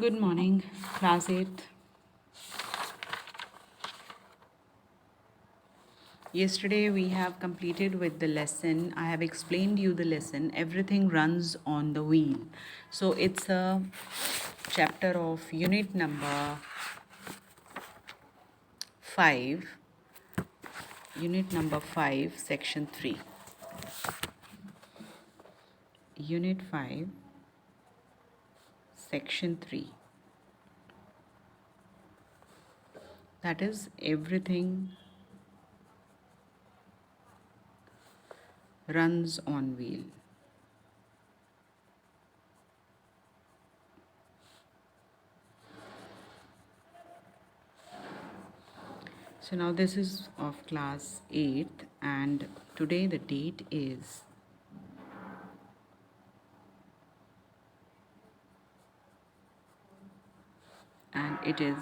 Good morning, class 8th. Yesterday we have completed with the lesson. I have explained you the lesson. Everything runs on the wheel. So it's a chapter of unit number 5. Unit number 5, section 3. Unit 5, section 3. That is, everything runs on wheel. So now this is of class 8th, and today the date is and it is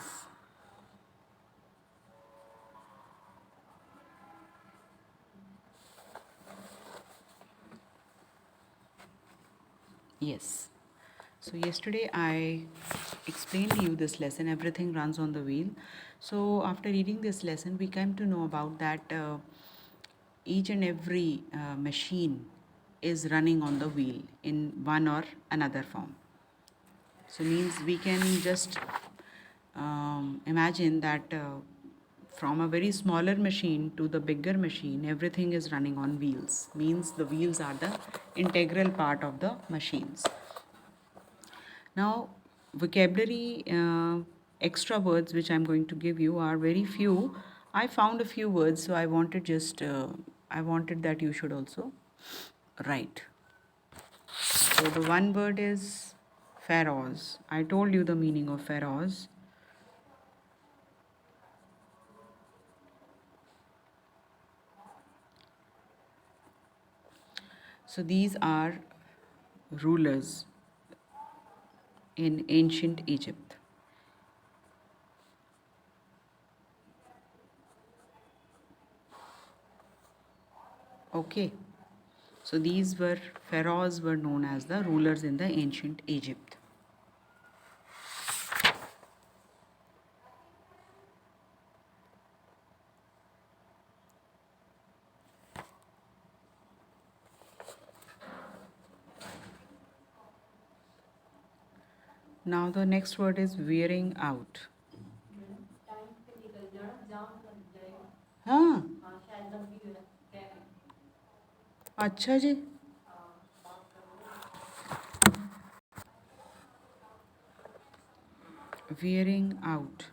yes. So yesterday I explained to you this lesson, everything runs on the wheel. So after reading this lesson, we came to know about that each and every machine is running on the wheel in one or another form. So means we can just imagine that from a very smaller machine to the bigger machine, everything is running on wheels. Means the wheels are the integral part of the machines. Now, vocabulary extra words which I'm going to give you are very few. I found a few words, so I wanted I wanted that you should also write. So the one word is pharaohs. I told you the meaning of pharaohs. So these are rulers in ancient Egypt. Okay. So these were pharaohs were known as the rulers in the ancient Egypt. Now the next word is wearing out. हाँ अच्छा जी wearing out.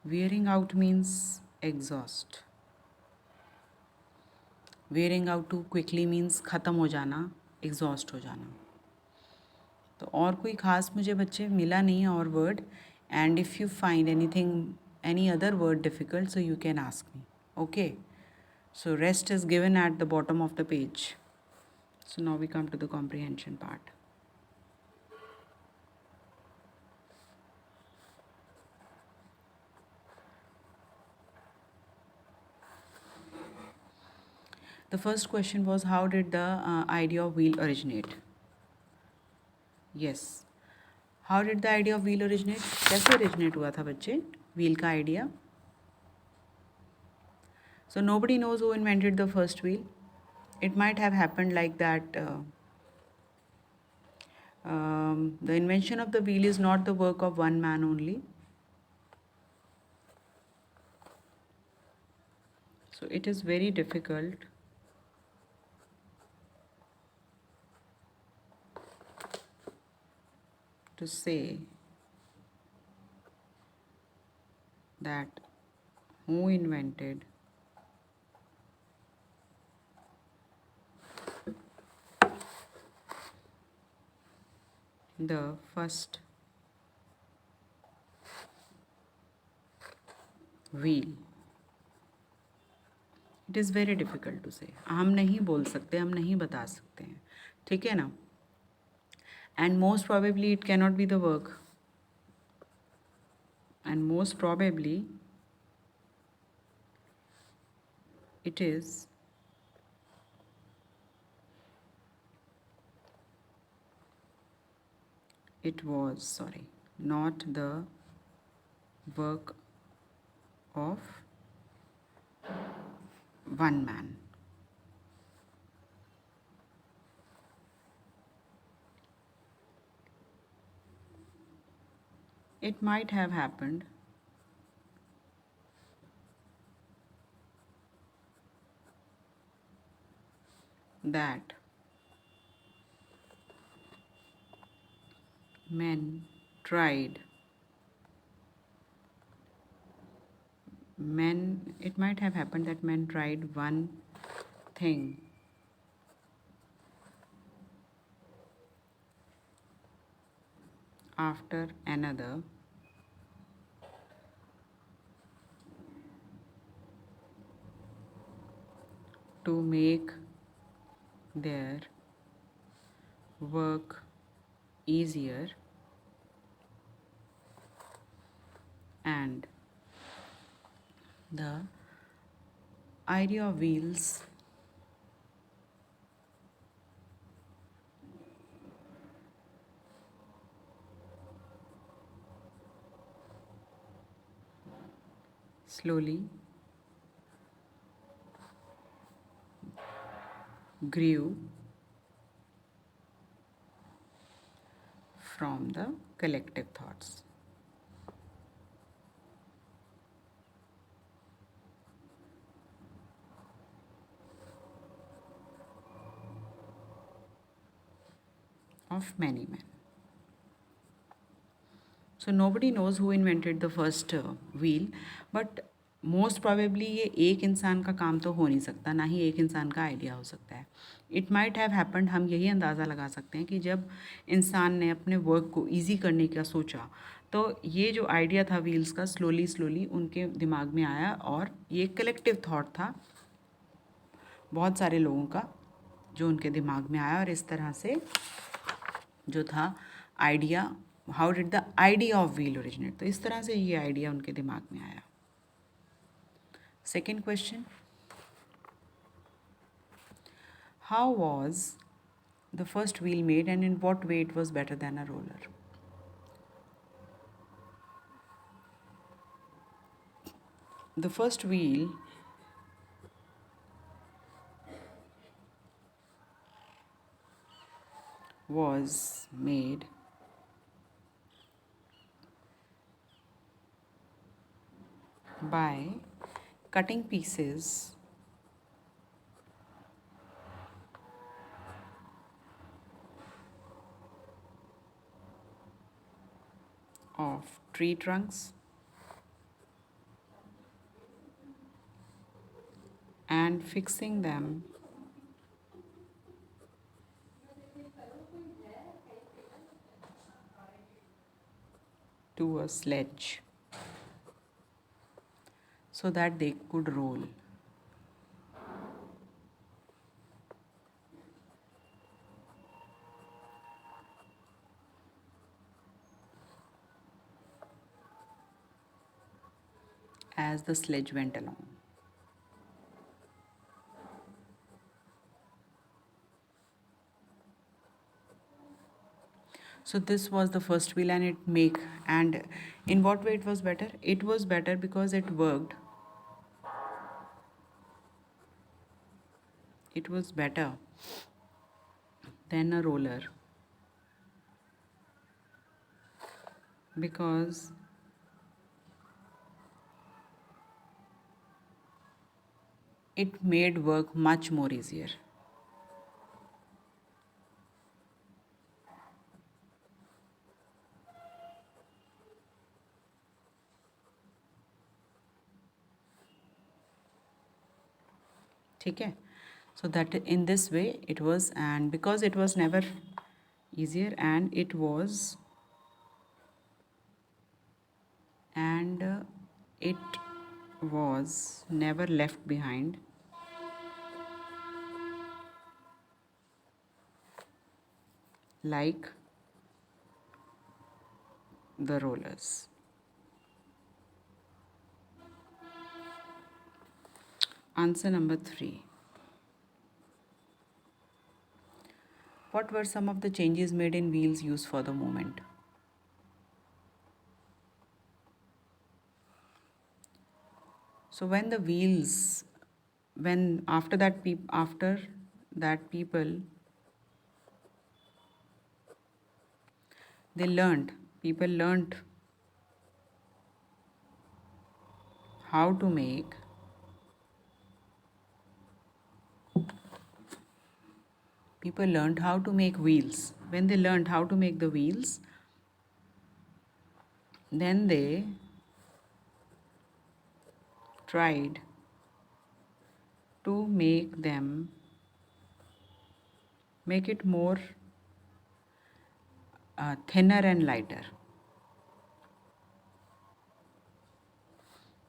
Wearing out means exhaust. Wearing out too quickly means ख़त्म हो जाना, exhaust हो जाना. तो और कोई ख़ास मुझे बच्चे मिला नहीं और word, and if you find any other word difficult, so you can ask me. Okay. So rest is given at the bottom of the page. So now we come to the comprehension part. The first question was, how did the idea of wheel originate? Yes. How did the idea of wheel originate? कैसे originate हुआ था बच्चे wheel का idea? So nobody knows who invented the first wheel. It might have happened like that. The invention of the wheel is not the work of one man only. So it is very difficult to say that who invented the first wheel. It is very difficult to say. हम नहीं बोल सकते, हम नहीं बता सकते हैं, ठीक है ना. And most probably it cannot be the work, and most probably it is It was, sorry, not the work of one man. It might have happened that men tried it might have happened that men tried one thing after another to make their work easier, and the idea of wheels slowly grew from the collective thoughts of many men. So nobody knows who invented the first wheel, but most probably ये एक इंसान का काम तो हो नहीं सकता, ना ही एक इंसान का आइडिया हो सकता है. इट माइट हैव हैपेंड, हम यही अंदाज़ा लगा सकते हैं कि जब इंसान ने अपने वर्क को ईजी करने का सोचा तो ये जो आइडिया था व्हील्स का स्लोली स्लोली उनके दिमाग में आया, और ये कलेक्टिव थॉट था बहुत सारे लोगों का जो उनके दिमाग में आया, और इस तरह से जो था idea, how did the idea of wheel originate, तो इस तरह से ये आइडिया उनके दिमाग में आया. Second question, how was the first wheel made and in what way it was better than a roller? The first wheel was made by cutting pieces of tree trunks and fixing them to a sledge so that they could roll. As the sledge went along. So this was the first wheel, and in what way it was better? It was better because it worked. It was better than a roller because it made work much more easier. ठीक है, so that in this way it was, and because it was never easier and it was never left behind like the rollers. Answer number 3. What were some of the changes made in wheels used for the movement? So when the wheels, when after that people, they learned people learned how to make people learned how to make wheels. When they learned how to make the wheels, then they tried to make it more thinner and lighter.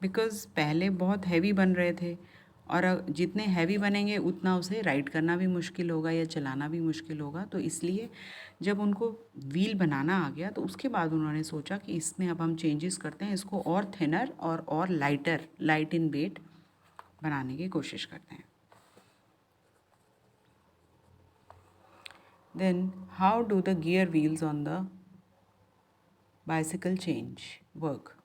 Because पहले बहुत heavy बन रहे थे, और जितने heavy बनेंगे उतना उसे राइड करना भी मुश्किल होगा या चलाना भी मुश्किल होगा। तो इसलिए जब उनको व्हील बनाना आ गया तो उसके बाद उन्होंने सोचा कि इसमें अब हम चेंजेस करते हैं, इसको और थिनर और लाइट इन वेट बनाने की कोशिश करते हैं। Then how do the gear wheels on the bicycle change work?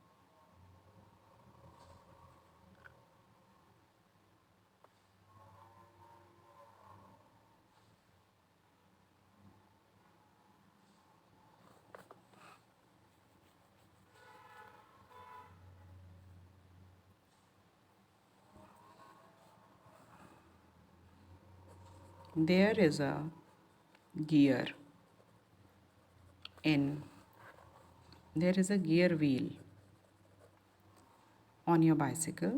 There is a gear in there is a gear wheel on your bicycle.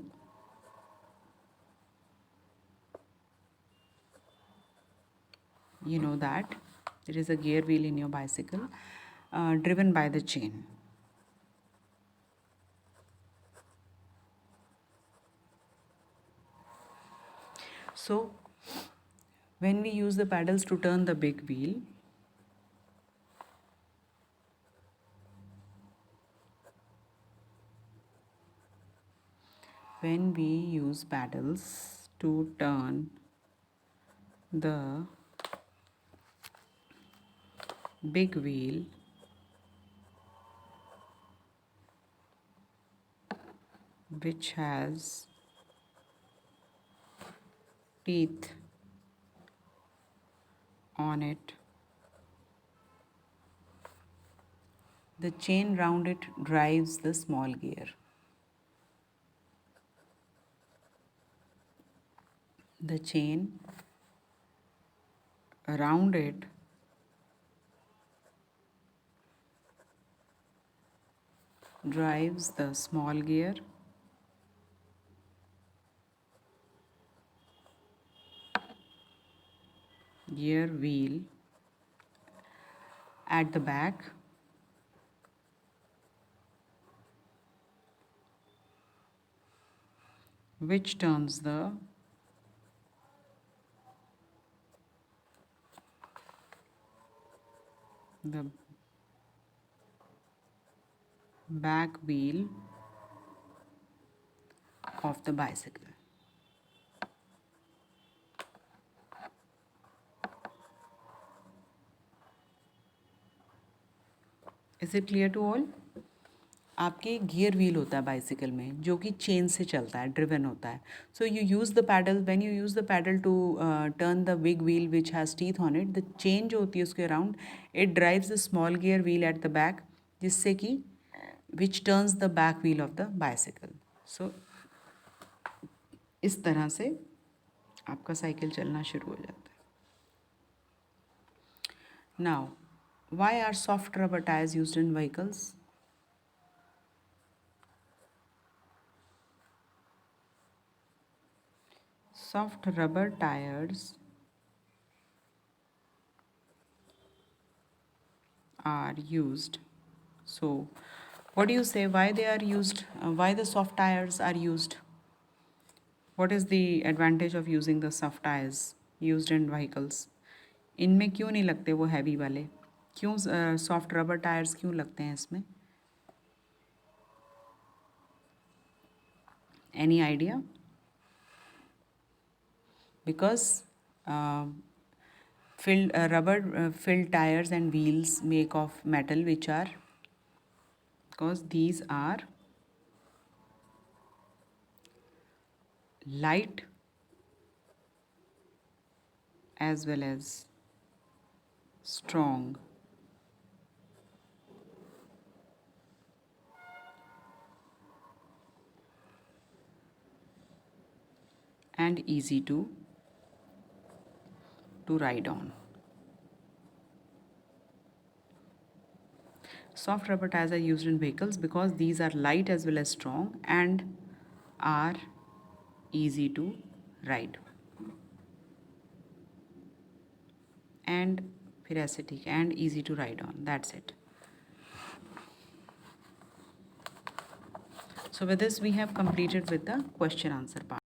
You know that there is a gear wheel in your bicycle, driven by the chain. So when we use the paddles to turn the big wheel, when we use paddles to turn the big wheel, which has teeth on it, the chain round it drives the small gear. The chain around it drives the small gear. Gear wheel at the back, which turns the back wheel of the bicycle. Is it clear to all? आपके gear wheel होता है bicycle में जो कि chain से चलता है, driven होता है. So you use the pedal, when you use the pedal to turn the big wheel which has teeth on it, the chain जो होती है उसके around, it drives the small gear wheel at the back, जिससे कि which turns the back wheel of the bicycle. So इस तरह से आपका साइकिल चलना शुरू हो जाता है. Now, why are soft rubber tyres used in vehicles? Soft rubber tires are used. So what do you say, why they are used? Why the soft tires are used? What is the advantage of using the soft tires used in vehicles? इनमें क्यों नहीं लगते वो heavy वाले? क्यों soft rubber tyres क्यों लगते हैं इसमें? Any idea? Because filled tires and wheels make of metal, which are, because these are light as well as strong, and easy to ride on. Soft rubber tires are used in vehicles because these are light as well as strong and are easy to ride. And parasitic and easy to ride on. That's it. So with this we have completed with the question answer part.